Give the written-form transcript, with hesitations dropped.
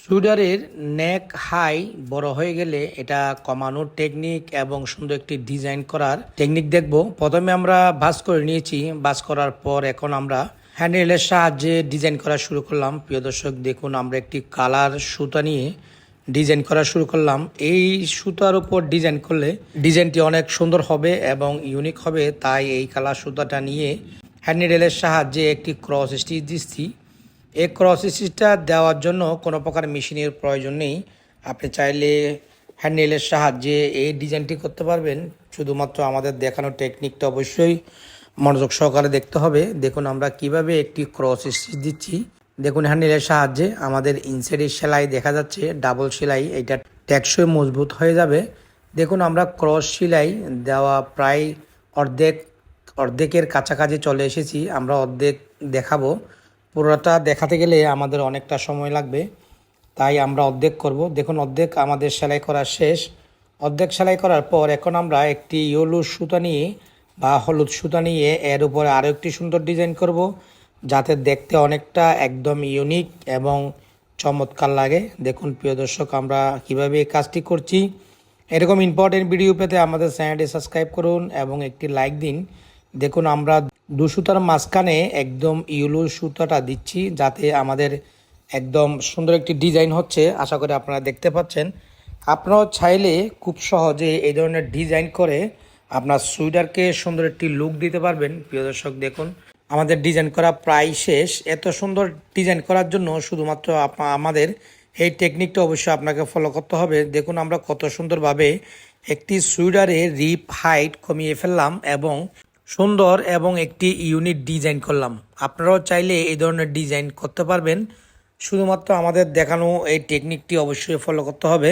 সুইডারের নেক high বড় হয়ে গেলে এটা কমানোর টেকনিক এবং সুন্দর একটি ডিজাইন করার টেকনিক দেখব। প্রথমে আমরা ভাঁজ করে নিয়েছি, ভাঁজ করার পর এখন আমরা হ্যান্ডেলের সাহায্যে ডিজাইন করা শুরু করলাম। প্রিয় দর্শক দেখুন, আমরা একটি কালার সুতা নিয়ে ডিজাইন করা শুরু করলাম। এই সুতার উপর ডিজাইন করলে ডিজাইনটি অনেক সুন্দর হবে এবং ইউনিক হবে, তাই এই কালার সুতাটা নিয়ে হ্যান্ডেলের সাহায্যে একটি ক্রস স্টিচ দিচ্ছি। এই ক্রস স্টিচটা দেওয়ার জন্য কোনো প্রকার মেশিনের প্রয়োজন নেই। আপনি চাইলে হ্যান্ডেলের সাহায্যে এই ডিজাইনটি করতে পারবেন। শুধুমাত্র আমাদের দেখানোর টেকনিকটা অবশ্যই মনোযোগ সহকারে দেখতে হবে। দেখুন আমরা কিভাবে একটি ক্রস স্টিচ দিচ্ছি। দেখুন হ্যান্ডেলের সাহায্যে আমাদের ইনসাইডের সেলাই দেখা যাচ্ছে, ডাবল সেলাই, এটা টেকসই মজবুত হয়ে যাবে। দেখুন আমরা ক্রস সেলাই দেওয়া প্রায় অর্ধেকের কাছাকাছি চলে এসেছি। আমরা অর্ধেক দেখাবো, পুরোটা দেখাতে গেলে আমাদের অনেকটা সময় লাগবে, তাই আমরা অর্ধেক করব। দেখুন অর্ধেক আমাদের সেলাই করা শেষ। অর্ধেক সেলাই করার পর এখন আমরা একটি ইয়েলো সুতা নিয়ে বা হলুদ সুতা নিয়ে এর উপরে আরও একটি সুন্দর ডিজাইন করব, যাতে দেখতে অনেকটা একদম ইউনিক এবং চমৎকার লাগে। দেখুন প্রিয় দর্শক, আমরা কিভাবে এই কাজটি করছি। এরকম ইম্পর্টেন্ট ভিডিও পেতে আমাদের চ্যানেলটি সাবস্ক্রাইব করুন এবং একটি লাইক দিন। দেখুন আমরা দু সুতার মাঝখানে একদম ইয়েলো সুতাটা দিচ্ছি, যাতে আমাদের একদম সুন্দর একটি ডিজাইন হচ্ছে। আশা করি আপনারা দেখতে পাচ্ছেন। আপনারাও চাইলে খুব সহজে এই ধরনের ডিজাইন করে আপনার সুইডারকে সুন্দর একটি লুক দিতে পারবেন। প্রিয় দর্শক দেখুন আমাদের ডিজাইন করা প্রায় শেষ। এত সুন্দর ডিজাইন করার জন্য শুধুমাত্র আমাদের এই টেকনিকটা অবশ্যই আপনাকে ফলো করতে হবে। দেখুন আমরা কত সুন্দরভাবে একটি সুইডারে রিপ হাইট কমিয়ে ফেললাম এবং সুন্দর এবং একটি ইউনিক ডিজাইন করলাম। আপনারাও চাইলে এই ধরনের ডিজাইন করতে পারবেন। শুধুমাত্র আমাদের দেখানো এই টেকনিকটি অবশ্যই ফলো করতে হবে।